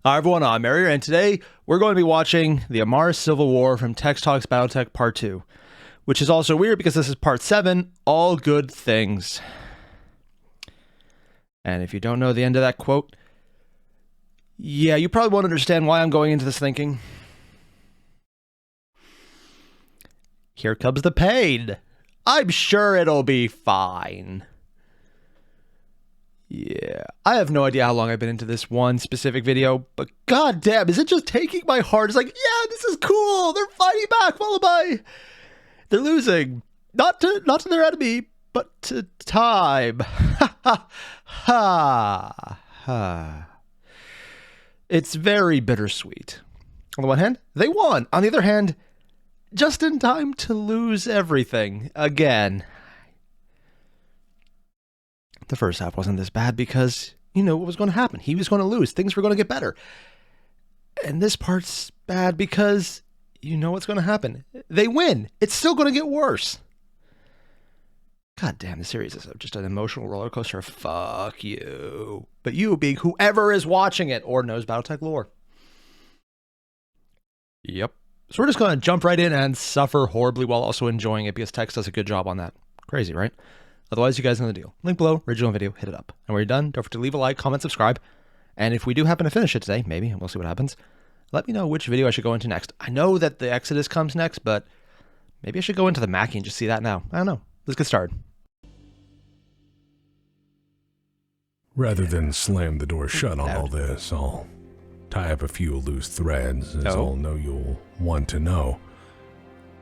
Hi everyone, I'm Airier, and today we're going to be watching the Amaris Civil War from Text Talks Battletech Part 2, which is also weird because this is Part 7, All Good Things. And if you don't know the end of that quote, yeah, you probably won't understand why I'm going into this thinking. Here comes the pain. I'm sure it'll be fine. Yeah, I have no idea how long I've been into this one specific video, but goddamn, is it just taking my heart? It's like, yeah, this is cool. They're fighting back, followed by they're losing, not to their enemy, but to time. Ha ha ha ha. It's very bittersweet. On the one hand, they won. On the other hand, just in time to lose everything again. The first half wasn't this bad because you know what was going to happen. He was going to lose. Things were going to get better. And this part's bad because you know what's going to happen. They win. It's still going to get worse. God damn, the series is just an emotional roller coaster. Fuck you. But you being whoever is watching it or knows Battletech lore. Yep. So we're just going to jump right in and suffer horribly while also enjoying it because Text does a good job on that. Crazy, right? Otherwise, you guys know the deal. Link below, original video, hit it up. And when you're done, don't forget to leave a like, comment, subscribe. And if we do happen to finish it today, maybe, we'll see what happens, let me know which video I should go into next. I know that the Exodus comes next, but maybe I should go into the Mackie and just see that now. I don't know. Let's get started. Rather than slam the door shut on all this, I'll tie up a few loose threads, as I'll know you'll want to know.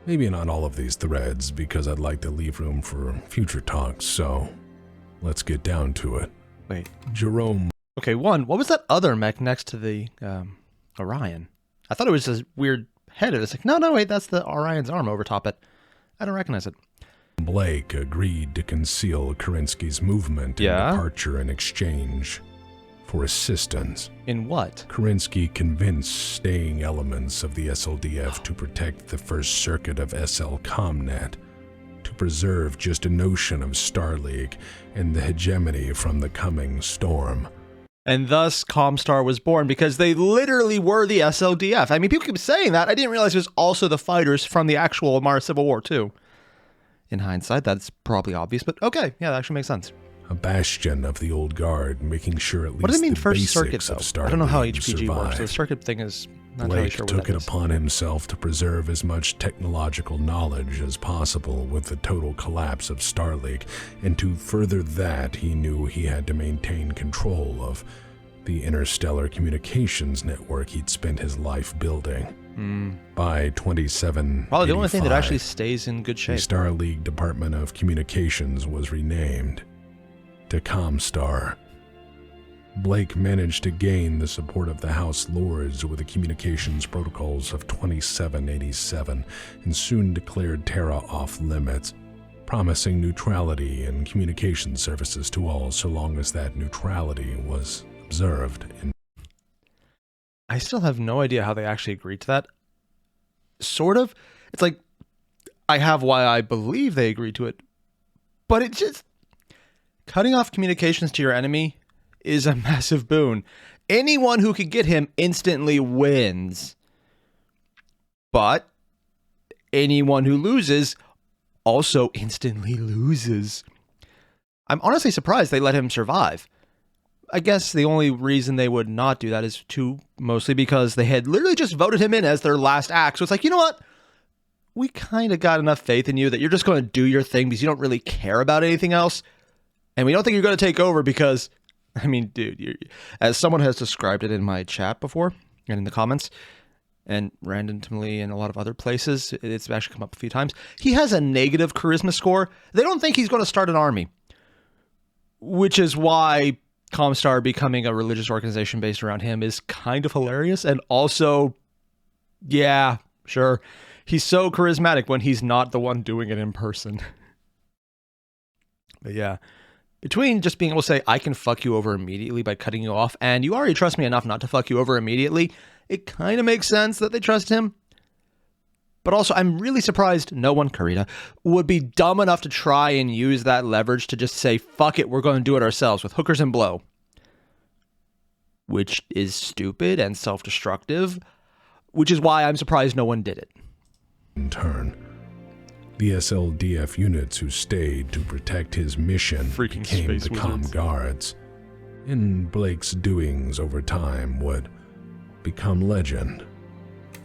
Maybe not all of these threads, because I'd like to leave room for future talks, so let's get down to it. Wait. Jerome. Okay, one, what was that other mech next to the Orion? I thought it was this weird head. It's like, no, wait, that's the Orion's arm over top it. I don't recognize it. Blake agreed to conceal Kerensky's movement and departure in exchange for assistance. In what? Kerensky convinced staying elements of the SLDF to protect the first circuit of SL Comnet, to preserve just a notion of Starleague and the hegemony from the coming storm. And thus Comstar was born because they literally were the SLDF. I mean, people keep saying that. I didn't realize it was also the fighters from the actual Amaris Civil War too. In hindsight, that's probably obvious, but okay, yeah, that actually makes sense. A bastion of the old guard, making sure at least what does it mean the first basics circuit, of Starleague I don't know how HPG survive. works. So the circuit thing is not Blake really sure what took that it is. upon himself to preserve as much technological knowledge as possible with the total collapse of Starleague, and to further that, he knew he had to maintain control of the interstellar communications network he'd spent his life building. By 2785, probably the only thing that actually stays in good shape. The Starleague Department of Communications was renamed to Comstar. Blake managed to gain the support of the House Lords with the communications protocols of 2787 and soon declared Terra off limits, promising neutrality and communication services to all so long as that neutrality was observed. I still have no idea how they actually agreed to that. Sort of. It's like, I have why I believe they agreed to it, but it just... Cutting off communications to your enemy is a massive boon. Anyone who can get him instantly wins. But anyone who loses also instantly loses. I'm honestly surprised they let him survive. I guess the only reason they would not do that is mostly because they had literally just voted him in as their last act. So it's like, you know what? We kind of got enough faith in you that you're just going to do your thing because you don't really care about anything else. And we don't think you're going to take over because, I mean, dude, as someone has described it in my chat before and in the comments and randomly in a lot of other places, it's actually come up a few times. He has a negative charisma score. They don't think he's going to start an army, which is why Comstar becoming a religious organization based around him is kind of hilarious. And also, yeah, sure, he's so charismatic when he's not the one doing it in person. But yeah, between just being able to say, I can fuck you over immediately by cutting you off, and you already trust me enough not to fuck you over immediately, it kind of makes sense that they trust him. But also, I'm really surprised no one, Karita, would be dumb enough to try and use that leverage to just say, fuck it, we're going to do it ourselves with hookers and blow. which is stupid and self-destructive, which is why I'm surprised no one did it. In turn, the SLDF units who stayed to protect his mission Freaking became space the comm wizards. guards. And Blake's doings over time would become legend.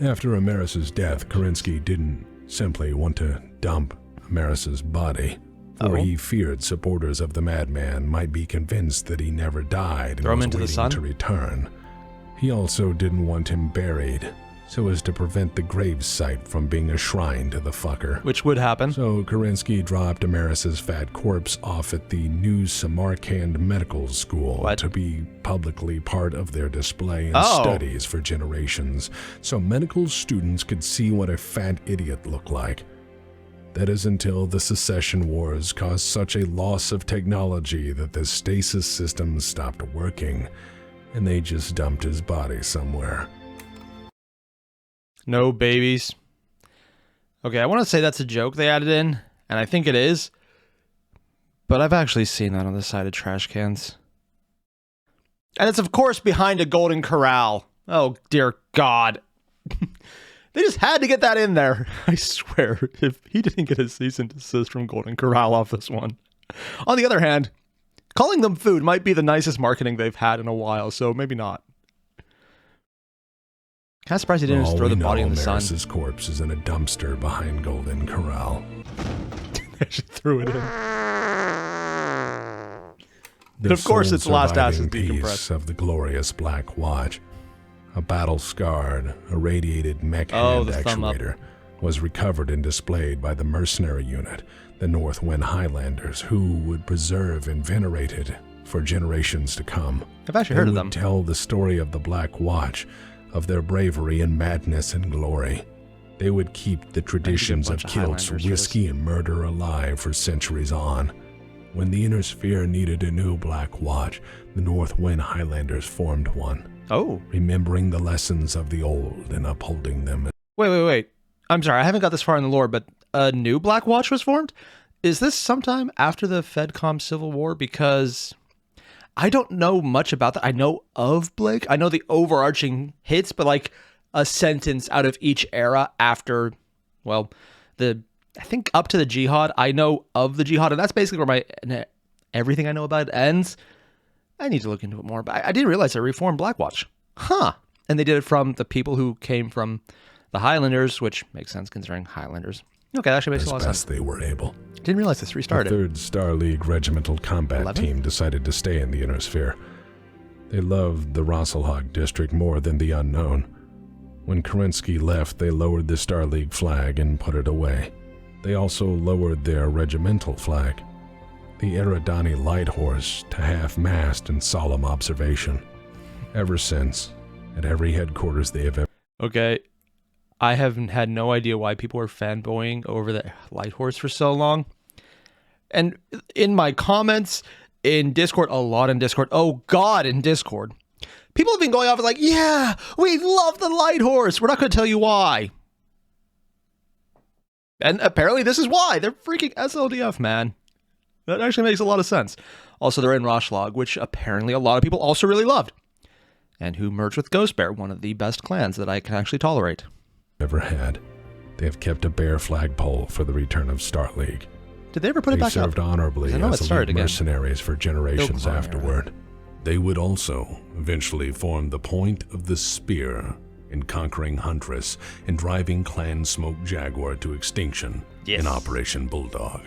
After Amaris' death, Kerensky didn't simply want to dump Amaris' body, for he feared supporters of the madman might be convinced that he never died and Throw him was into the waiting sun? to return. He also didn't want him buried, so as to prevent the gravesite from being a shrine to the fucker. Which would happen. So Kerensky dropped Amaris' fat corpse off at the New Samarkand Medical School to be publicly part of their display and studies for generations, so medical students could see what a fat idiot looked like. That is until the secession wars caused such a loss of technology that the stasis system stopped working, and they just dumped his body somewhere. No babies. Okay, I want to say that's a joke they added in, and I think it is. But I've actually seen that on the side of trash cans. And it's, of course, behind a golden corral. Oh, dear God. They just had to get that in there. I swear, if he didn't get a cease and desist from Golden Corral off this one. On the other hand, calling them food might be the nicest marketing they've had in a while, so maybe not. Kind of surprised he didn't just throw the body in the sun. Amaris' corpse is in a dumpster behind Golden Corral. They just threw it in. The of course, sole its last ass is surviving decompressed. piece of the glorious Black Watch, a battle-scarred, irradiated mech hand the thumb up. actuator, was recovered and displayed by the mercenary unit, the Northwind Highlanders, who would preserve and venerate it for generations to come. I've actually heard of them. They would tell the story of the Black Watch, of their bravery and madness and glory. They would keep the traditions of bunch of kilts, Highlanders for whiskey, and murder alive for centuries on. When the Inner Sphere needed a new Black Watch, the Northwind Highlanders formed one. Oh. Remembering the lessons of the old and upholding them. Wait. I'm sorry, I haven't got this far in the lore, but a new Black Watch was formed? Is this sometime after the FedCom Civil War? Because I don't know much about that. I know of Blake. I know the overarching hits, but like a sentence out of each era after, well, I think up to the Jihad. I know of the Jihad, and that's basically where everything I know about it ends. I need to look into it more, but I didn't realize they reformed Black Watch. Huh. And they did it from the people who came from the Highlanders, which makes sense considering Highlanders. Okay, that actually makes a lot of sense. As best they were able. Didn't realize this restarted. The 3rd Star League Regimental Combat 11? Team decided to stay in the Inner Sphere. They loved the Rosselhog district more than the unknown. When Kerensky left, they lowered the Star League flag and put it away. They also lowered their regimental flag, the Eridani Light Horse, to half-mast in solemn observation. Ever since, at every headquarters they have ever... Okay, I haven't had no idea why people were fanboying over the Light Horse for so long. And in my comments in Discord, a lot in Discord, oh God, in Discord, people have been going off like, yeah, we love the Light Horse. We're not going to tell you why. And apparently this is why. They're freaking SLDF, man. That actually makes a lot of sense. Also, they're in Roshlog, which apparently a lot of people also really loved. And who merged with Ghost Bear, one of the best clans that I can actually tolerate. Ever had. They have kept a bare flagpole for the return of Star League. Did they ever put it back up? They served honorably as elite mercenaries for generations afterward. They would also eventually form the point of the spear in conquering Huntress and driving Clan Smoke Jaguar to extinction in Operation Bulldog.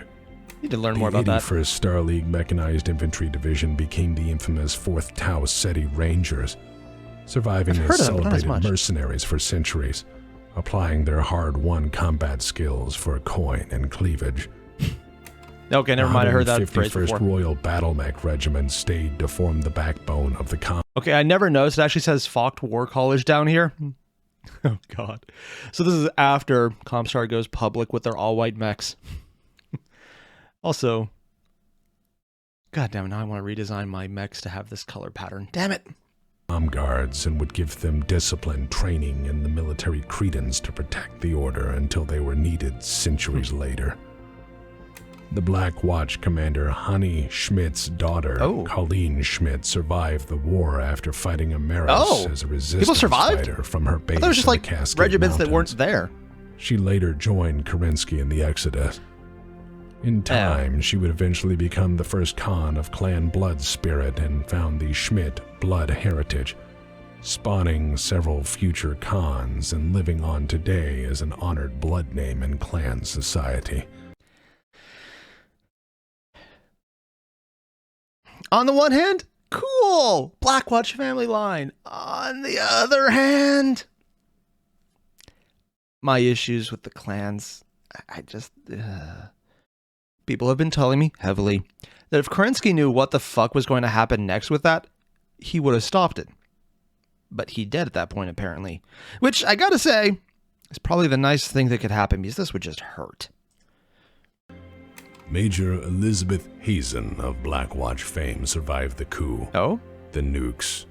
Need to learn more about that. The 81st Star League Mechanized Infantry Division became the infamous 4th Tau Ceti Rangers, surviving as celebrated mercenaries for centuries, applying their hard-won combat skills for coin and cleavage. Okay, never mind. I heard that phrase before. 51st Royal Battle Mech Regiment stayed to form the backbone of the Okay, I never noticed. It actually says Focht War College down here. Oh, God. So this is after Comstar goes public with their all-white mechs. Also, God damn it, now I want to redesign my mechs to have this color pattern. Damn it. Guards, and would give them discipline, training, and the military credence to protect the order until they were needed centuries later. The Black Watch commander Honey Schmidt's daughter, Colleen Schmidt, survived the war after fighting Amaris as a resistance fighter from her base. I thought it was just like regiments that weren't there. She later joined Kerensky in the Exodus. In time, she would eventually become the first Khan of Clan Blood Spirit and found the Schmidt blood heritage, spawning several future Khans and living on today as an honored blood name in clan society. On the one hand, cool, Blackwatch family line. On the other hand, my issues with the clans, I just... People have been telling me heavily that if Kerensky knew what the fuck was going to happen next with that, he would have stopped it. But he did at that point, apparently. Which, I gotta say, is probably the nicest thing that could happen, because this would just hurt. Major Elizabeth Hazen of Blackwatch fame survived the coup, the nukes,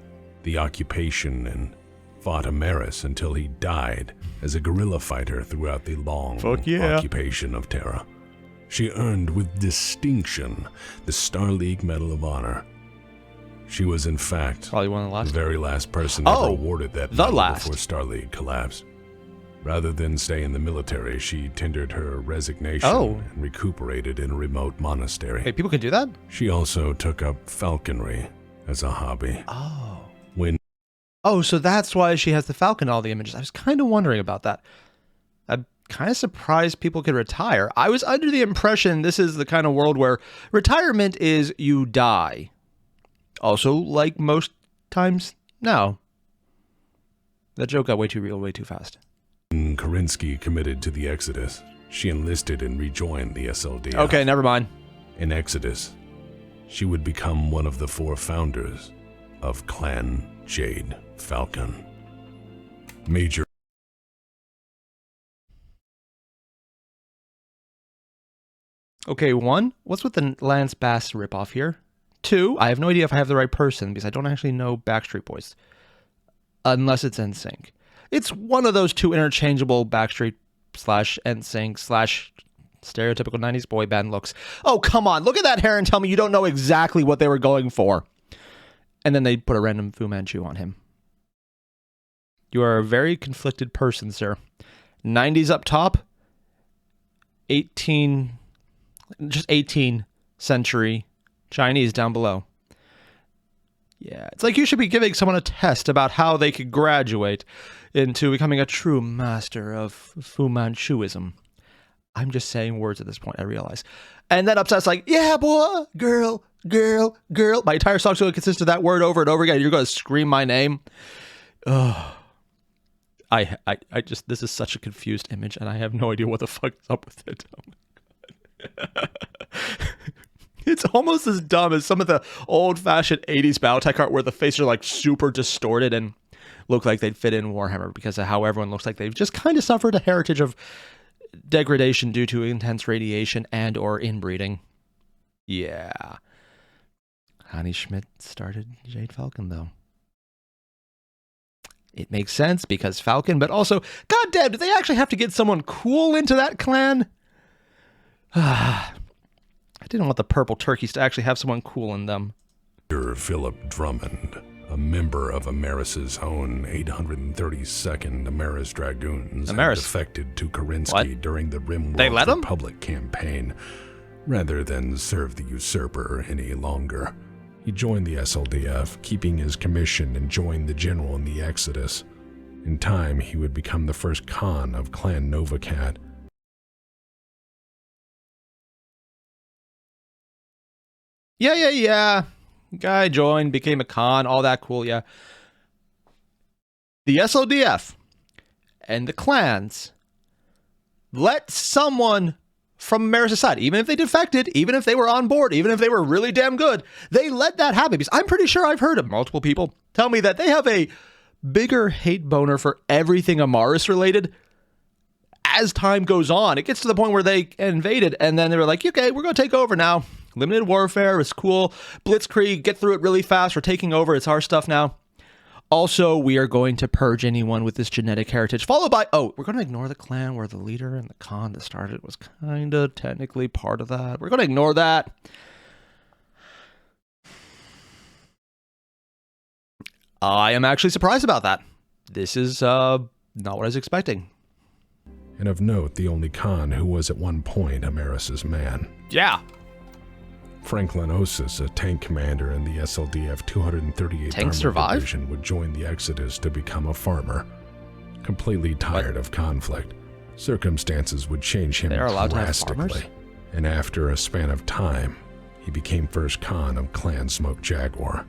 the occupation, and fought Amaris until he died as a guerrilla fighter throughout the long occupation of Terra. She earned with distinction the Star League Medal of Honor. She was, in fact, probably one of the last. Very last person ever awarded that medal before Star League collapsed. Rather than stay in the military, she tendered her resignation and recuperated in a remote monastery. Hey, people can do that? She also took up falconry as a hobby. So that's why she has the falcon in all the images. I was kind of wondering about that. I'm kind of surprised people could retire. I was under the impression this is the kind of world where retirement is you die. Also, like most times now. That joke got way too real, way too fast. When Kerensky committed to the Exodus, she enlisted and rejoined the SLDF. Okay, never mind. In Exodus, she would become one of the 4 founders of Clan Jade Falcon. Major. Okay, 1, what's with the Lance Bass ripoff here? 2, I have no idea if I have the right person because I don't actually know Backstreet Boys. Unless it's NSYNC. It's one of those 2 interchangeable Backstreet / NSYNC / stereotypical 90s boy band looks. Oh, come on. Look at that hair and tell me you don't know exactly what they were going for. And then they put a random Fu Manchu on him. You are a very conflicted person, sir. 90s up top. 18th century Chinese down below. Yeah, it's like you should be giving someone a test about how they could graduate into becoming a true master of Fu Manchuism. I'm just saying words at this point, I realize. And then Upset's like, yeah, boy, girl, girl, girl. My entire song's going to consist of that word over and over again. You're going to scream my name. Oh, I just, this is such a confused image, and I have no idea what the fuck is up with it. Oh my God. It's almost as dumb as some of the old-fashioned 80s Battletech art where the faces are like super distorted and look like they'd fit in Warhammer because of how everyone looks like they've just kind of suffered a heritage of degradation due to intense radiation and or inbreeding. Yeah. Honey Schmidt started Jade Falcon, though. It makes sense because Falcon, but also, goddamn, do they actually have to get someone cool into that clan? I didn't want the purple turkeys to actually have someone cool in them. Philip Drummond, a member of Amaris's own 832nd Amaris Dragoons, defected to Kerensky during the Rimworld Republic campaign, rather than serve the usurper any longer. He joined the SLDF, keeping his commission and joined the general in the Exodus. In time, he would become the first Khan of Clan Novacat. Yeah. Guy joined, became a Khan, all that cool, yeah. The SLDF and the clans let someone from Amaris' side, even if they defected, even if they were on board, even if they were really damn good, they let that happen. Because I'm pretty sure I've heard of multiple people tell me that they have a bigger hate boner for everything Amaris related. As time goes on, it gets to the point where they invaded, and then they were like, okay, we're going to take over now. Limited warfare is cool. Blitzkrieg, get through it really fast. We're taking over. It's our stuff now. Also, we are going to purge anyone with this genetic heritage, followed by, oh, we're going to ignore the clan where the leader and the Khan that started was kind of technically part of that. We're going to ignore that. I am actually surprised about that. This is not what I was expecting. And of note, the only Khan who was at one point Amaris' man. Yeah. Franklin Osis, a tank commander in the SLDF 238th Armored Division, would join the Exodus to become a farmer. Completely tired of conflict, circumstances would change him drastically. And after a span of time, he became first Khan of Clan Smoke Jaguar.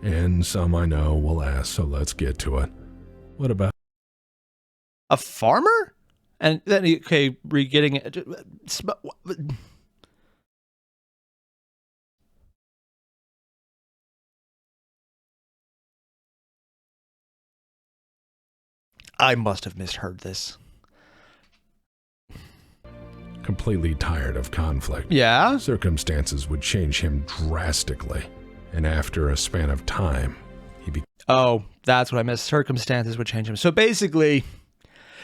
And some I know will ask, so let's get to it. What about a farmer? And then, okay, getting it. I must have misheard this. Completely tired of conflict. Yeah? Circumstances would change him drastically. And after a span of time, he became... Oh, that's what I missed. Circumstances would change him. So basically,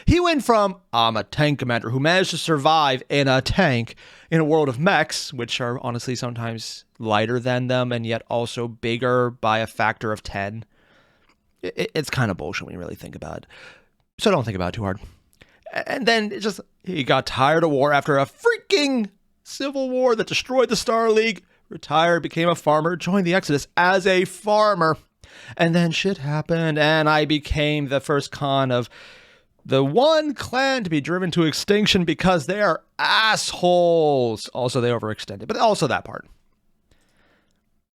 he went from, I'm a tank commander who managed to survive in a tank in a world of mechs, which are honestly sometimes lighter than them and yet also bigger by a factor of 10. It's kind of bullshit when you really think about it. So don't think about it too hard. And then he got tired of war after a freaking civil war that destroyed the Star League, retired, became a farmer, joined the Exodus as a farmer. And then shit happened, and I became the first Khan of the one clan to be driven to extinction because they are assholes. Also, they overextended, but also that part.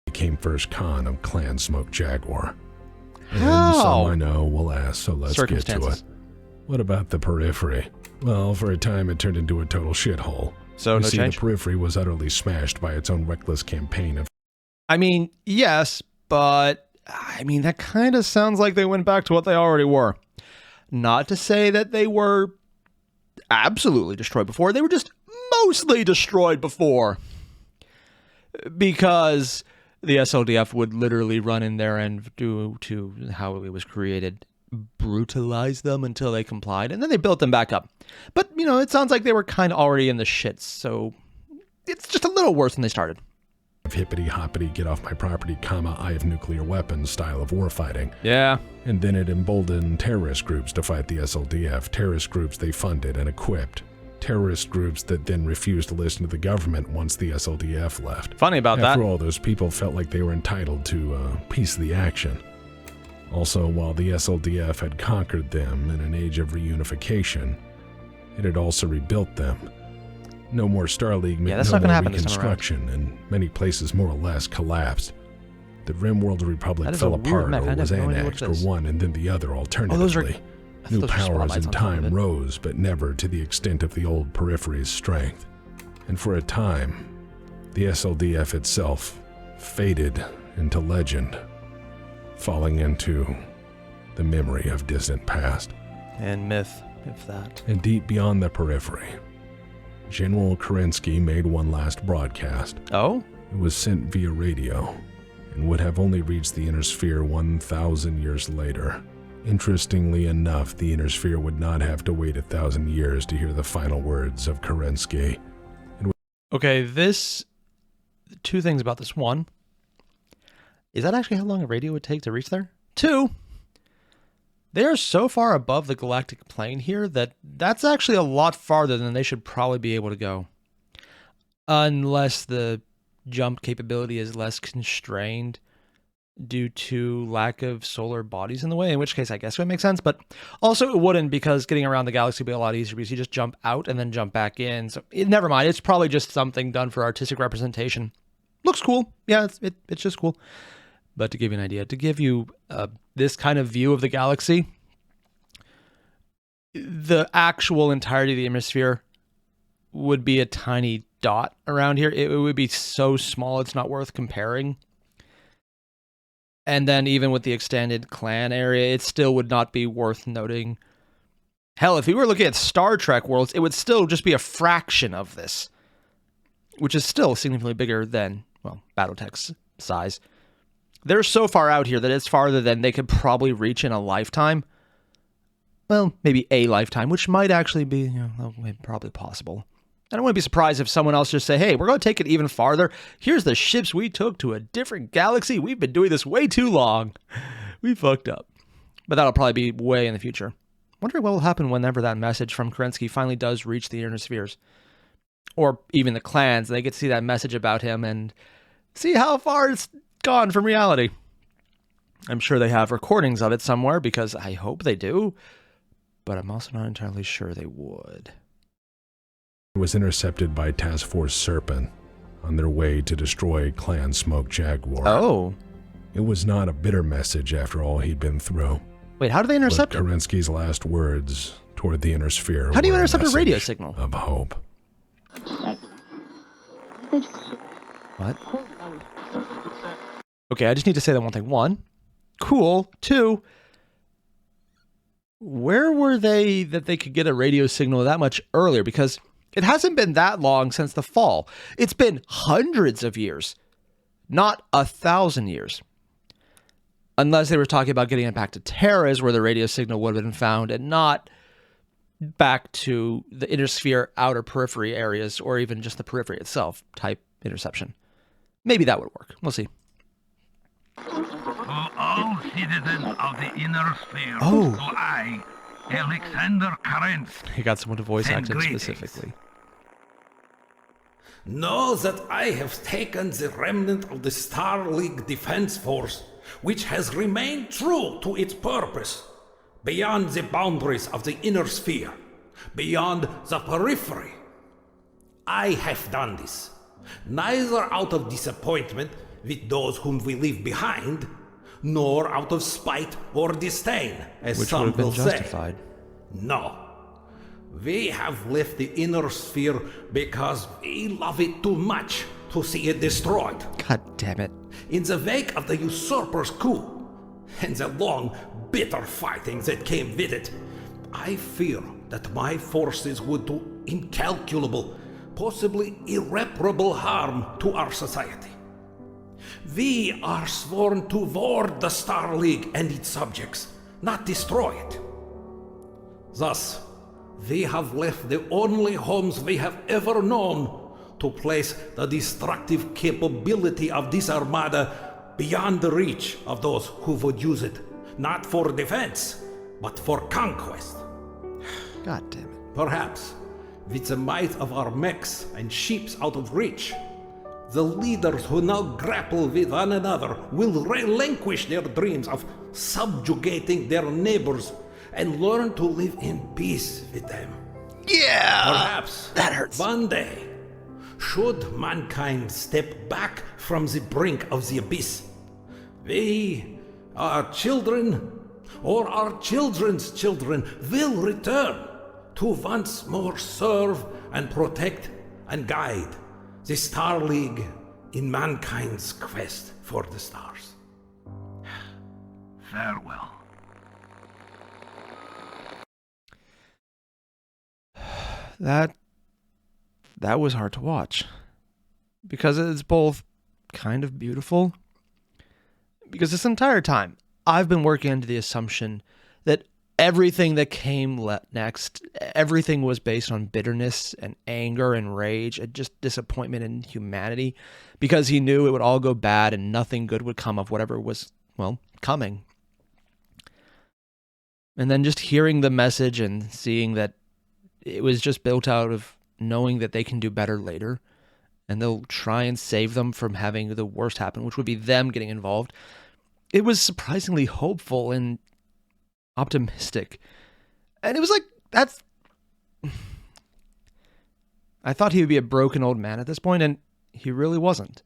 Became first Khan of Clan Smoke Jaguar. How? And some I know will ask, so let's get to it. What about the periphery? Well, for a time it turned into a total shithole. So no change? The periphery was utterly smashed by its own reckless campaign of... I mean, yes, but I mean, that kind of sounds like they went back to what they already were. Not to say that they were absolutely destroyed before. They were just mostly destroyed before. Because the SLDF would literally run in there and do to how it was created, brutalize them until they complied, and then they built them back up. But, you know, it sounds like they were kind of already in the shits, so it's just a little worse than they started. Hippity-hoppity, get off my property, I have nuclear weapons style of warfighting. Yeah. And then it emboldened terrorist groups to fight the SLDF, terrorist groups they funded and equipped. Terrorist groups that then refused to listen to the government once the SLDF left. Funny about that. After all, those people felt like they were entitled to a piece of the action. Also, while the SLDF had conquered them in an age of reunification, it had also rebuilt them. No more Star League meant no more reconstruction, and many places more or less collapsed. The RimWorld Republic fell apart or was annexed or one and then the other alternatively. New powers in time rose, but never to the extent of the old periphery's strength. And for a time, the SLDF itself faded into legend, falling into the memory of distant past. And myth, if that. And deep beyond the periphery, General Kerensky made one last broadcast. Oh? It was sent via radio, and would have only reached the Inner Sphere 1,000 years later. Interestingly enough, the Inner Sphere would not have to wait 1,000 years to hear the final words of Kerensky. Okay, two things about this. One, is that actually how long a radio would take to reach there? Two, they are so far above the galactic plane here that's actually a lot farther than they should probably be able to go. Unless the jump capability is less constrained due to lack of solar bodies in the way, in which case I guess it would make sense, but also it wouldn't, because getting around the galaxy would be a lot easier because you just jump out and then jump back in. So never mind, it's probably just something done for artistic representation. Looks cool. Yeah, it's just cool. But to give you an idea, to give you this kind of view of the galaxy, the actual entirety of the hemisphere would be a tiny dot around here. It would be so small it's not worth comparing. And then even with the extended clan area, it still would not be worth noting. Hell, if we were looking at Star Trek worlds, it would still just be a fraction of this, which is still significantly bigger than, well, Battletech's size. They're so far out here that it's farther than they could probably reach in a lifetime. Well, maybe a lifetime, which might actually be, probably possible. I don't want to be surprised if someone else just say, hey, we're going to take it even farther. Here's the ships we took to a different galaxy. We've been doing this way too long. We fucked up. But that'll probably be way in the future. Wondering what will happen whenever that message from Kerensky finally does reach the inner spheres. Or even the clans, and they get to see that message about him and see how far it's gone from reality. I'm sure they have recordings of it somewhere, because I hope they do. But I'm also not entirely sure they would. It was intercepted by Task Force Serpent on their way to destroy Clan Smoke Jaguar. Oh. It was not a bitter message after all he'd been through. Wait, how do they intercept it? Kerensky's last words toward the inner sphere. How do you intercept a radio signal? Of hope. What? Okay, I just need to say that one thing. One, cool. Two, where were they that they could get a radio signal that much earlier? Because it hasn't been that long since the fall. It's been hundreds of years, not 1,000 years. Unless they were talking about getting it back to Terra's, where the radio signal would have been found, and not back to the inner sphere outer periphery areas, or even just the periphery itself type interception. Maybe that would work. We'll see. To all citizens of the inner sphere, Oh. to I, Alexander Kerensky, He got someone to voice Send act him greetings. specifically. Know that I have taken the remnant of the Star League Defense Force, which has remained true to its purpose, beyond the boundaries of the inner sphere, beyond the periphery. I have done this, neither out of disappointment with those whom we leave behind, nor out of spite or disdain, as Which would some have been will justified. say. No. We have left the inner sphere because we love it too much to see it destroyed. God damn it. In the wake of the usurper's coup, and the long, bitter fighting that came with it, I fear that my forces would do incalculable, possibly irreparable harm to our society. We are sworn to ward the Star League and its subjects, not destroy it. Thus, we have left the only homes we have ever known to place the destructive capability of this armada beyond the reach of those who would use it, not for defense, but for conquest. God damn it. Perhaps, with the might of our mechs and ships out of reach, the leaders who now grapple with one another will relinquish their dreams of subjugating their neighbors and learn to live in peace with them. Yeah! Perhaps that hurts. One day, should mankind step back from the brink of the abyss, we, our children, or our children's children, will return to once more serve and protect and guide the Star League in mankind's quest for the stars. farewell. That was hard to watch, because it's both kind of beautiful, because this entire time I've been working into the assumption that everything that came next, everything was based on bitterness and anger and rage and just disappointment in humanity, because he knew it would all go bad and nothing good would come of whatever was, well, coming. And then just hearing the message and seeing that it was just built out of knowing that they can do better later, and they'll try and save them from having the worst happen, which would be them getting involved. It was surprisingly hopeful and optimistic. And it was like, that's... I thought he would be a broken old man at this point, and he really wasn't.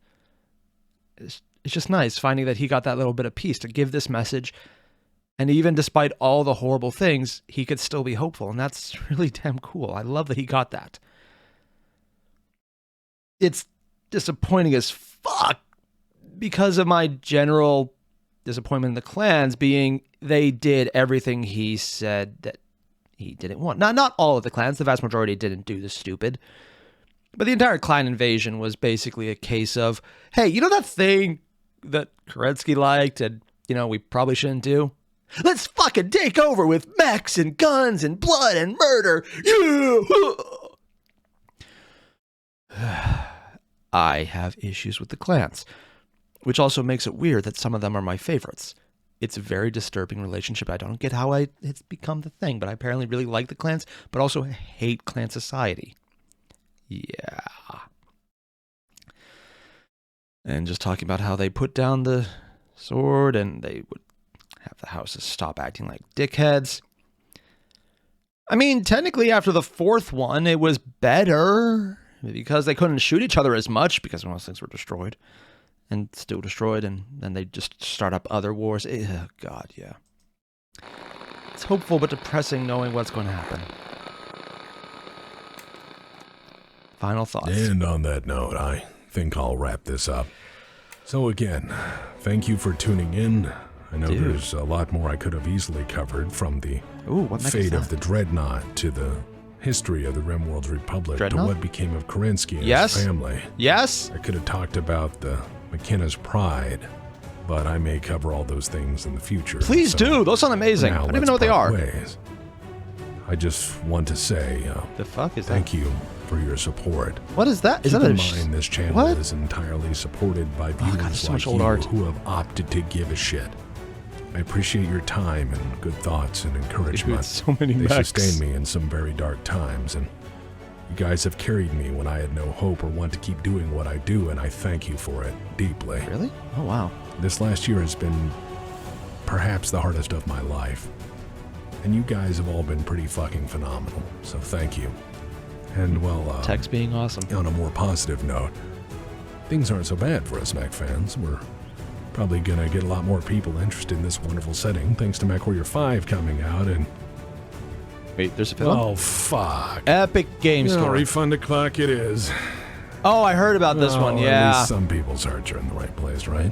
It's just nice finding that he got that little bit of peace to give this message. And even despite all the horrible things, he could still be hopeful. And that's really damn cool. I love that he got that. It's disappointing as fuck because of my general disappointment in the clans being they did everything he said that he didn't want. Not all of the clans. The vast majority didn't do the stupid. But the entire clan invasion was basically a case of, hey, you know that thing that Kerensky liked and, you know, we probably shouldn't do? Let's fucking take over with mechs and guns and blood and murder. Yeah. I have issues with the clans, which also makes it weird that some of them are my favorites. It's a very disturbing relationship. I don't get how it's become the thing, but I apparently really like the clans, but also hate clan society. Yeah. And just talking about how they put down the sword and they would have the houses stop acting like dickheads. I mean, technically after the fourth one, it was better because they couldn't shoot each other as much because most things were destroyed and still destroyed, and then they just start up other wars. Ugh, God, yeah. It's hopeful but depressing knowing what's going to happen. Final thoughts. And on that note, I think I'll wrap this up. So again, thank you for tuning in. I know there's a lot more I could have easily covered, from the fate of the Dreadnought to the history of the Rimworld's Republic to what became of Kerensky and his family. Yes. I could have talked about the McKenna's pride, but I may cover all those things in the future. Please do. Those sound amazing. I don't even know what they are. I just want to say, the fuck is thank you for your support. What is that? Is Keep that in mind, this channel is entirely supported by viewers like you who have opted to give a shit. I appreciate your time and good thoughts and encouragement. Dude, so many They sustain me in some very dark times, and you guys have carried me when I had no hope or want to keep doing what I do, and I thank you for it deeply. Really? Oh, wow. This last year has been perhaps the hardest of my life, and you guys have all been pretty fucking phenomenal, so thank you. And, well, Tech's being awesome. On a more positive note, things aren't so bad for us mech fans. We're probably gonna get a lot more people interested in this wonderful setting, thanks to Mechwarrior 5 coming out, and... Wait, there's a film? Oh, fuck. Epic Game Store. Refund o'clock it is. Oh, I heard about this one, yeah. At least some people's hearts are in the right place, right?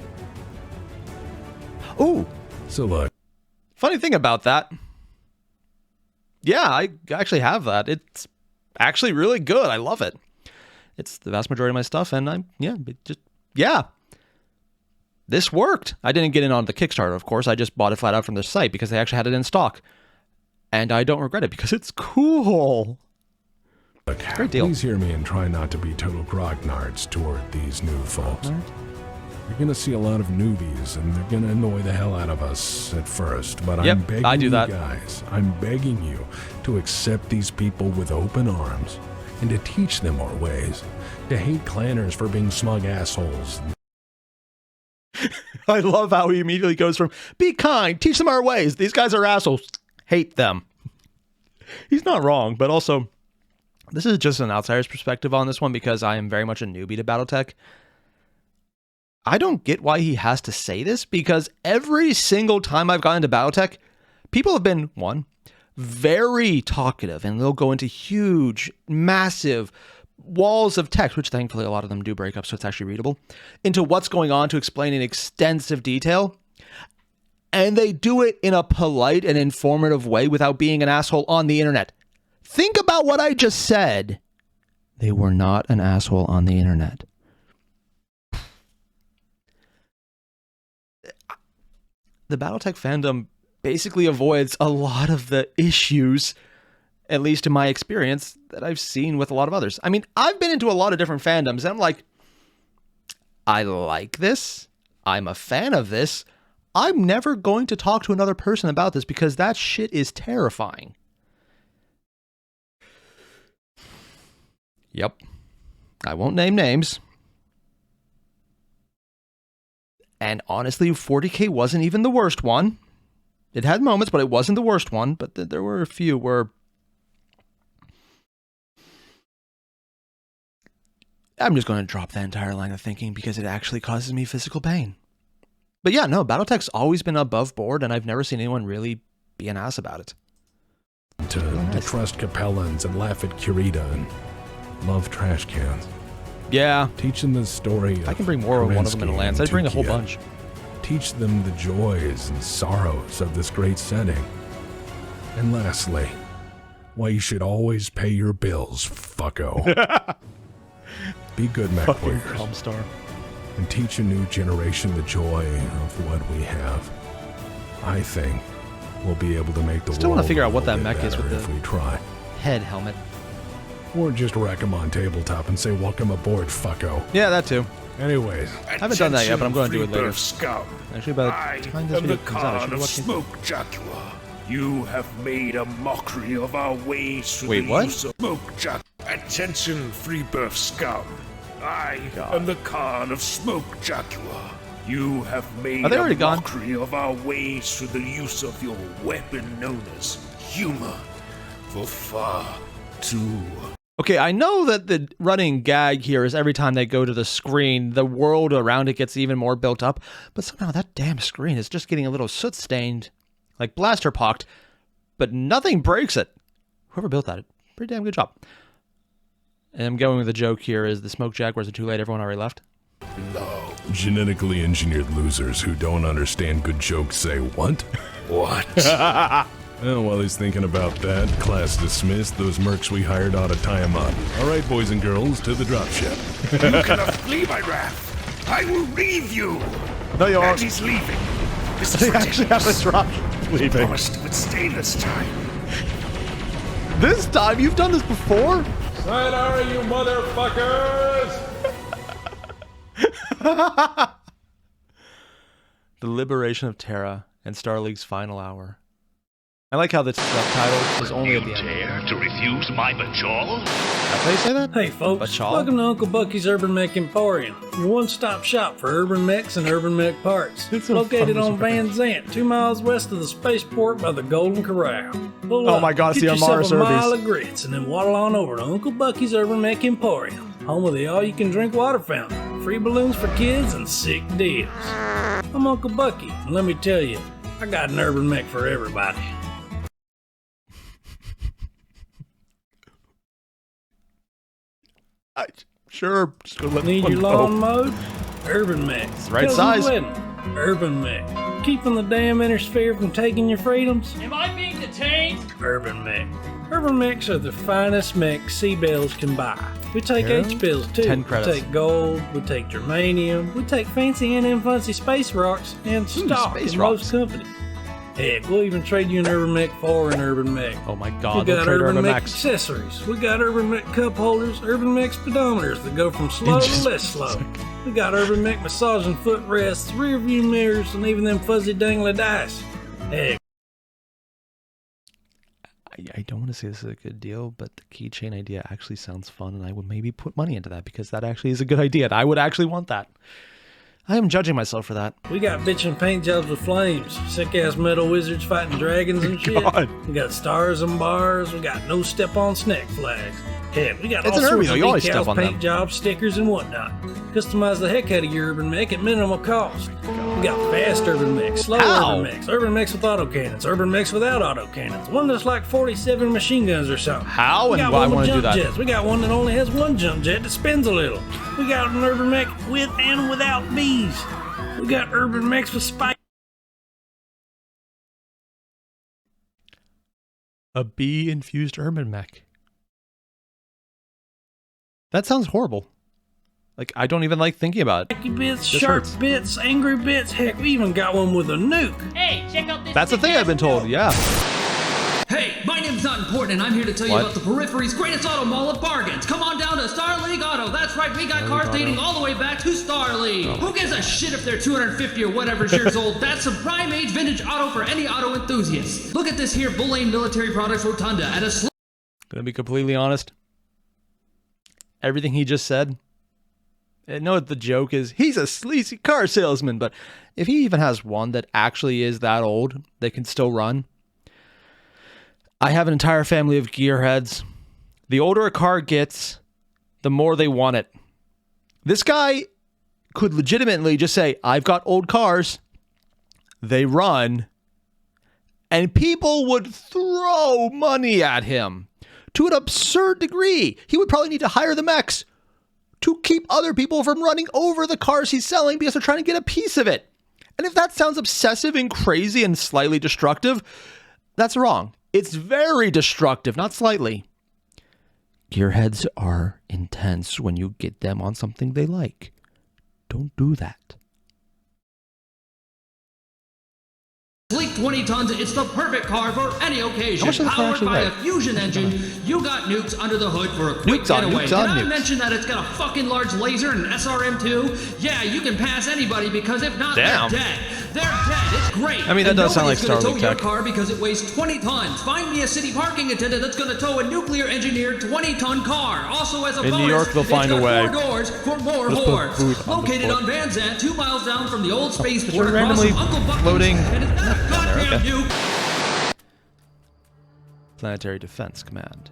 Ooh. So look. Funny thing about that. Yeah, I actually have that. It's actually really good. I love it. It's the vast majority of my stuff, and this worked. I didn't get in on the Kickstarter, of course. I just bought it flat out from their site because they actually had it in stock. And I don't regret it because it's cool. Look, great deal. Please hear me and try not to be total grognards toward these new folks. You're going to see a lot of newbies, and they're going to annoy the hell out of us at first. But I'm begging you guys, I'm begging you to accept these people with open arms and to teach them our ways. To hate clanners for being smug assholes. I love how he immediately goes from, be kind, teach them our ways. These guys are assholes. Hate them. He's not wrong, but also, this is just an outsider's perspective on this one because I am very much a newbie to Battletech. I don't get why he has to say this because every single time I've gotten into Battletech, people have been, one, very talkative, and they'll go into huge, massive walls of text, which thankfully a lot of them do break up so it's actually readable, into what's going on to explain in extensive detail. And they do it in a polite and informative way without being an asshole on the internet. Think about what I just said. They were not an asshole on the internet. The Battletech fandom basically avoids a lot of the issues, at least in my experience, that I've seen with a lot of others. I mean, I've been into a lot of different fandoms, and I'm like, I like this. I'm a fan of this. I'm never going to talk to another person about this because that shit is terrifying. Yep. I won't name names. And honestly, 40K wasn't even the worst one. It had moments, but it wasn't the worst one. But there were a few where I'm just going to drop that entire line of thinking because it actually causes me physical pain. But yeah, no, Battletech's always been above board, and I've never seen anyone really be an ass about it. To trust Capellans and laugh at Kurita and love trash cans. Yeah. Teach them the story. I can bring more of one of them in a lance. I'd bring a whole bunch. Teach them the joys and sorrows of this great setting. And lastly, why you should always pay your bills, fucko. Be good, Mechwarriors. Calm Star. and teach a new generation the joy of what we have. I think we'll be able to make the Still world want to figure out what a that little mech bit is with better if the we try. head helmet. Or just rack them on tabletop and say, welcome aboard, fucko. Yeah, that too. Anyways, I haven't done that yet, but I'm going to do it later. Scum. Actually, by I the time this am video the comes out, I Khan should of watch it. Smoke Jaguar. You have made a mockery of our ways through Wait, the what? use of Smoke Jaguar. Attention, free birth scum. I am the Khan of Smoke Jaguar. You have made Are they already a gone? mockery of our ways through the use of your weapon known as humor for far too. Okay, I know that the running gag here is every time they go to the screen, the world around it gets even more built up, but somehow that damn screen is just getting a little soot-stained, like blaster-pocked, but nothing breaks it. Whoever built that, pretty damn good job. And I'm going with the joke here is the Smoke Jaguars are too late, everyone already left. No. genetically engineered losers who don't understand good jokes say, what? What? Well, while he's thinking about that, class dismissed. Those mercs we hired ought to tie him up. All right, boys and girls, to the dropship. You cannot flee my wrath. I will leave you. No, you And aren't. he's leaving. This is They actually have a ridiculous. drop I leaving. promised it would stay this time. This time? You've done this before? Sayonara, you motherfuckers! The Liberation of Terra and Star League's final hour. I like how the subtitle is only at the end. Dare to refuse my bajol? How do you say that? Hey folks, Bachal? welcome to Uncle Bucky's Urban Mech Emporium, your one-stop shop for urban mechs and urban mech parts. It's a Located farmer's on Van Zant, 2 miles west of the spaceport by the Golden Corral. Pull Oh up, my God, it's get the yourself Amaris a mile Urbies. of grits, and then waddle on over to Uncle Bucky's Urban Mech Emporium, home of the all-you-can-drink water fountain, free balloons for kids, and sick deals. I'm Uncle Bucky, and let me tell you, I got an urban mech for everybody. Sure, just gonna let Need one your go. lawn mowed? Urban Mech. right Cousin size. Glidden, Urban Mech. Keeping the damn inner sphere from taking your freedoms? Am I being detained? Urban Mech. Urban Mechs are the finest mech C-Bells can buy. We take Yeah. H-Bills too. 10 We credits. take gold, we take germanium, we take fancy and fancy space rocks and stock space in rocks. most companies. Heck, we'll even trade you an Urban Mech for an Urban Mech. Oh my We god, got the trader of Urban a Mech max. accessories. We got Urban Mech cup holders, Urban Mech speedometers that go from slow to less slow. We got Urban Mech massaging footrests, rear view mirrors, and even them fuzzy dangly dice. Heck, I don't want to say this is a good deal, but the keychain idea actually sounds fun, and I would maybe put money into that because that actually is a good idea, and I would actually want that. I am judging myself for that. we got bitchin' paint jobs with flames, sick ass metal wizards fighting dragons and shit. God. We got stars and bars. We got no step on snack flags. Heck, we got It's all an sorts Urban, of though. You always decals, step on paint them. jobs, stickers, and whatnot. Customize the heck out of your Urban Mech at minimal cost. We got fast Urban Mechs, slow How? Urban Mechs with autocannons, Urban Mechs without autocannons, one that's like 47 machine guns or something. How We and got why I one with want to do jump that? jets. We got one that only has one jump jet that spins a little. We got an Urban Mech with and without bees. We got Urban Mechs with spikes. A bee-infused urban mech. That sounds horrible. Like, I don't even like thinking about it. Spiky bits, This sharp hurts. bits, angry bits. Heck, we even got one with a nuke. Hey, check out this. That's the thing I've been told, yeah. Hey, my name's not important, and I'm here to tell you What? about the Periphery's greatest auto mall of bargains. Come on down to Star League Auto. That's right, we got cars Auto. dating all the way back to Star League. Who gives a shit if they're 250 or whatever years old? That's some prime age vintage auto for any auto enthusiast. Look at this here Bull Lane Military Products Rotunda at a Gonna be completely honest. Everything he just said. I know the joke is he's a sleazy car salesman, but if he even has one that actually is that old that can still run, I have an entire family of gearheads. The older a car gets, the more they want it. This guy could legitimately just say, I've got old cars, they run, and people would throw money at him to an absurd degree. He would probably need to hire the mechs to keep other people from running over the cars he's selling because they're trying to get a piece of it. And if that sounds obsessive and crazy and slightly destructive, that's wrong. It's very destructive, not slightly. Gearheads are intense when you get them on something they like. Don't do that. Sleek 20 tons, it's the perfect car for any occasion. much does the car Powered actually by weigh? a fusion engine, you got nukes under the hood for a quick Nukes on getaway. nukes on Did I nukes. mention that it's got a fucking large laser and an SRM2? Yeah, you can pass anybody because if not, Damn. they're dead. They're dead. It's great. I mean, that And does sound like nobody's gonna tow Starlink your tech. car because it weighs 20 tons. Find me a city parking attendant that's going to tow a nuclear engineered 20-ton car. Also, as a In bonus, New York, they'll it's find got a way. 4 doors for more Let's put whores. food on the Located foot. on Van Zandt, 2 miles down from the old spaceport We're across randomly from Uncle Bucky's, loading- and it's got a goddamn okay. nuke. Planetary Defense Command.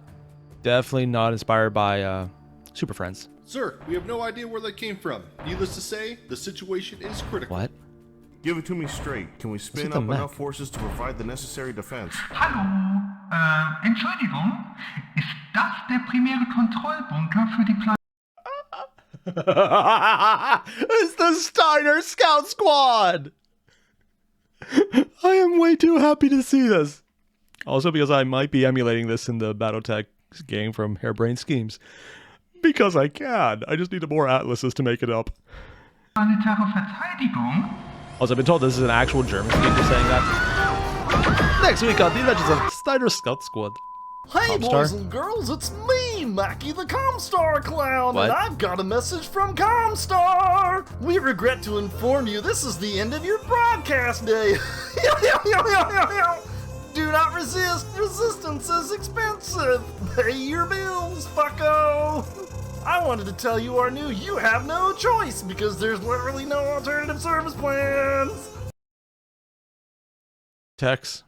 Definitely not inspired by Super Friends. Sir, we have no idea where they came from. Needless to say, the situation is critical. What? Give it to me straight. Can we spin It's the up Mac. enough forces to provide the necessary defense? Hallo, Entschuldigung, ist das der primäre Kontrollbunker für die It's the Steiner Scout Squad! I am way too happy to see this. Also because I might be emulating this in the Battletech game from Hairbrained Schemes. Because I can. I just need more atlases to make it up. planetäre Verteidigung? Also, I've been told this is an actual German speaker saying that. Next week on The Adventures of Steiner Scout Squad. Hey, Comstar? boys and girls, it's me, Mackie the Comstar Clown, What? and I've got a message from Comstar. We regret to inform you this is the end of your broadcast day. Do not resist. Resistance is expensive. Pay your bills, fucko. I wanted to tell you our new You Have No Choice because there's literally no alternative service plans. Tex.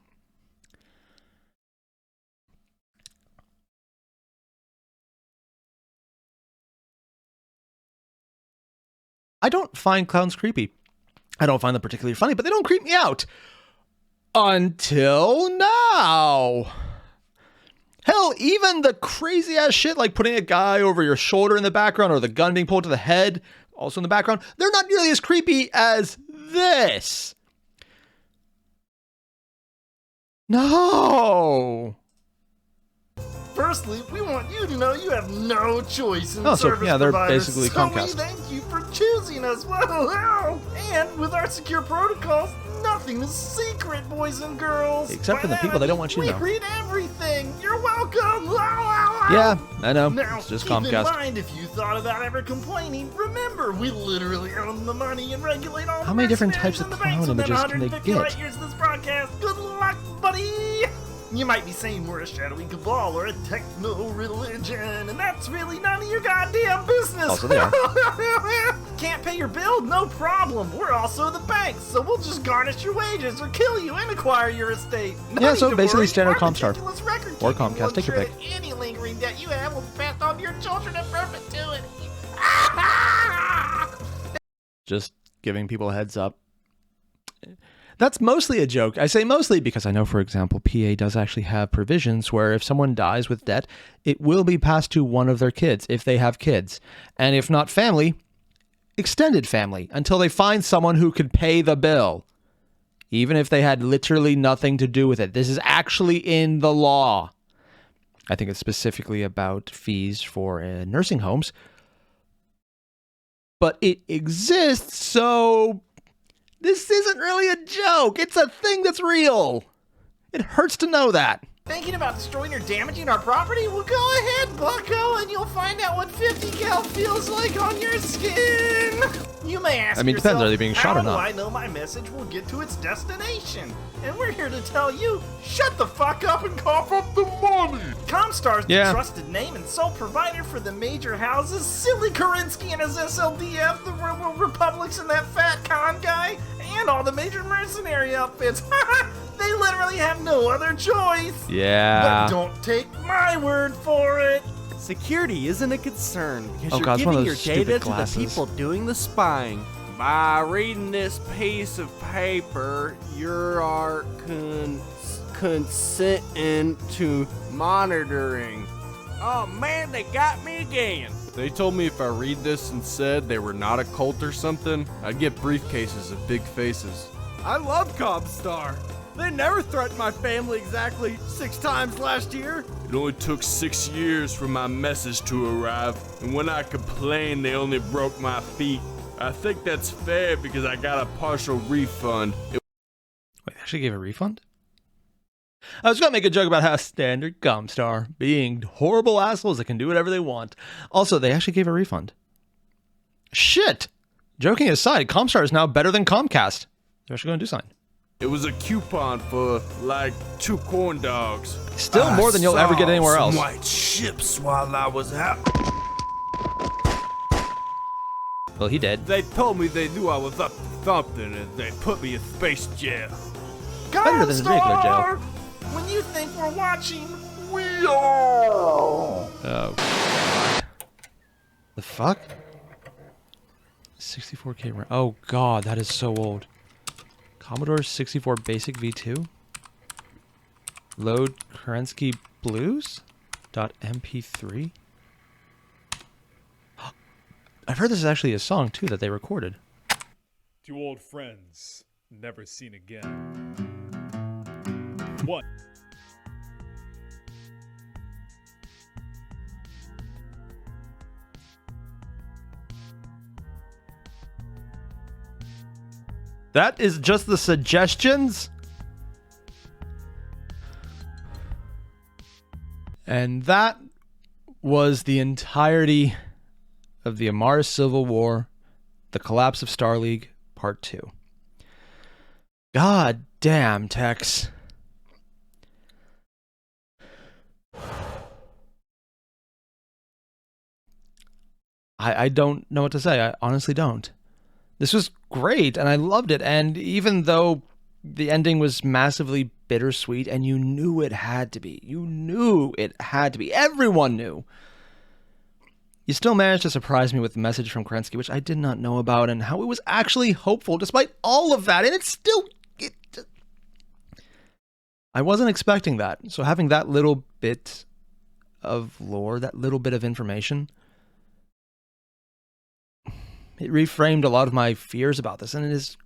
I don't find clowns creepy. I don't find them particularly funny, but they don't creep me out. Until now. Hell, even the crazy ass shit like putting a guy over your shoulder in the background or the gun being pulled to the head also in the background, they're not nearly as creepy as this. No. Firstly, we want you to know you have no choice in Oh, so, service yeah, they're providers, basically so we Comcast. thank you for choosing us. Wow. And with our secure protocols, nothing is secret, boys and girls. Except for By the people that, they don't want you to we know. read everything. You're welcome. Wow. Yeah, I know. Now, It's just keep in Comcast. mind, if you thought about ever complaining, remember, we literally own the money and regulate all How the many different mercenaries types of in the banks clown within images can they 150 get? light years of this broadcast. Good luck, buddy. You might be saying we're a shadowy cabal or a techno-religion, and that's really none of your goddamn business. Also they are. Can't pay your bill? No problem. We're also the bank, so we'll just garnish your wages or kill you and acquire your estate. No Yeah, need so to basically worry. standard Our Comstar. meticulous record Or keeping Comcast, will take your ensure pick. that any lingering debt you have will be passed on to your children in perpetuity. Just giving people a heads up. That's mostly a joke. I say mostly because I know, for example, PA does actually have provisions where if someone dies with debt, it will be passed to one of their kids if they have kids. And if not family, extended family until they find someone who could pay the bill. Even if they had literally nothing to do with it. This is actually in the law. I think it's specifically about fees for nursing homes. But it exists, so this isn't really a joke. It's a thing that's real. It hurts to know that. Thinking about destroying or damaging our property? Well, go ahead, bucko, and you'll find out what 50 cal feels like on your skin. You may ask I mean, it yourself, depends, are they being shot or how not? do I know my message will get to its destination? And we're here to tell you, shut the fuck up and cough up the money. Comstar's Yeah. the trusted name and sole provider for the major houses, silly Kerensky and his SLDF, the Republics and that fat con guy, and all the major mercenary outfits. They literally have no other choice. Yeah. But don't take my word for it. Security isn't a concern because Oh, you're God, it's one giving of your those data stupid to the glasses. people doing the spying. By reading this piece of paper, you are consenting to monitoring. Oh man, they got me again. They told me if I read this and said they were not a cult or something, I'd get briefcases of big faces. I love Comstar. They never threatened my family exactly 6 times last year. It only took 6 years for my message to arrive, and when I complained, they only broke my feet. I think that's fair because I got a partial refund. Wait, they actually gave a refund? I was gonna make a joke about how standard Comstar being horrible assholes that can do whatever they want. Also, they actually gave a refund. Shit! Joking aside, Comstar is now better than Comcast. They're actually gonna do something. It was a coupon for, like, 2 corn dogs. Still more than you'll ever get anywhere else. White ships while I was out. Well, he did. They told me they knew I was up to something and they put me in space jail. Better than regular jail. When you think we're watching, we are. Oh. The fuck? 64K RAM. Oh god, that is so old. Commodore 64 Basic V2. Load Kerensky Blues. .mp3. I've heard this is actually a song too that they recorded. 2 old friends, never seen again. What? That is just the suggestions? And that was the entirety of the Amaris Civil War, the collapse of Star League, Part 2. God damn, Tex. I don't know what to say. I honestly don't. This was great, and I loved it. And even though the ending was massively bittersweet, and you knew it had to be. You knew it had to be. Everyone knew. You still managed to surprise me with the message from Kerensky, which I did not know about, and how it was actually hopeful despite all of that. And it's still... I wasn't expecting that. So having that little bit of lore, that little bit of information... It reframed a lot of my fears about this, and it is,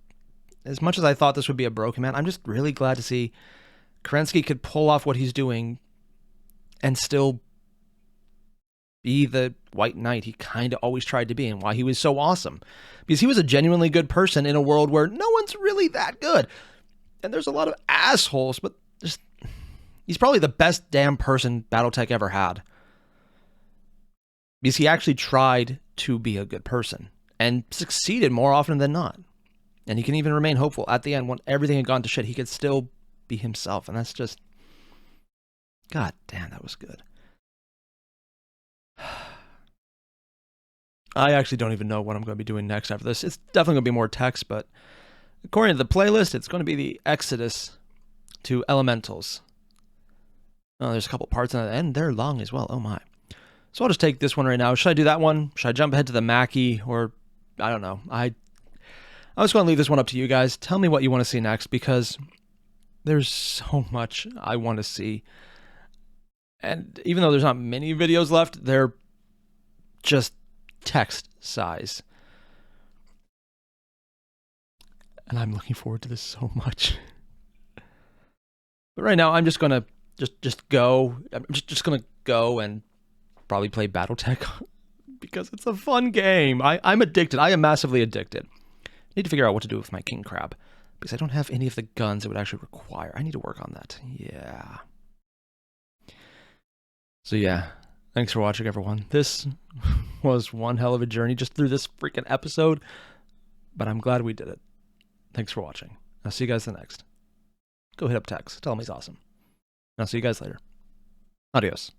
as much as I thought this would be a broken man, I'm just really glad to see Kerensky could pull off what he's doing and still be the white knight he kind of always tried to be, and why he was so awesome. Because he was a genuinely good person in a world where no one's really that good. And there's a lot of assholes, but just he's probably the best damn person Battletech ever had. Because he actually tried to be a good person. And succeeded more often than not. And he can even remain hopeful. At the end, when everything had gone to shit, he could still be himself. And that's just... God damn, that was good. I actually don't even know what I'm going to be doing next after this. It's definitely going to be more text, but according to the playlist, it's going to be the Exodus to Elementals. Oh, there's a couple parts on it, and they're long as well. Oh my. So I'll just take this one right now. Should I do that one? Should I jump ahead to the Mackie? Or... I don't know. I was going to leave this one up to you guys. Tell me what you want to see next, because there's so much I want to see. And even though there's not many videos left, they're just text size. And I'm looking forward to this so much. But right now, I'm just going to just go. I'm just going to go and probably play Battletech. Because it's a fun game. I'm addicted. I am massively addicted. I need to figure out what to do with my king crab. Because I don't have any of the guns it would actually require. I need to work on that. Yeah. So yeah. Thanks for watching, everyone. This was one hell of a journey just through this freaking episode. But I'm glad we did it. Thanks for watching. I'll see you guys the next. Go hit up Tex. Tell him he's awesome. And I'll see you guys later. Adios.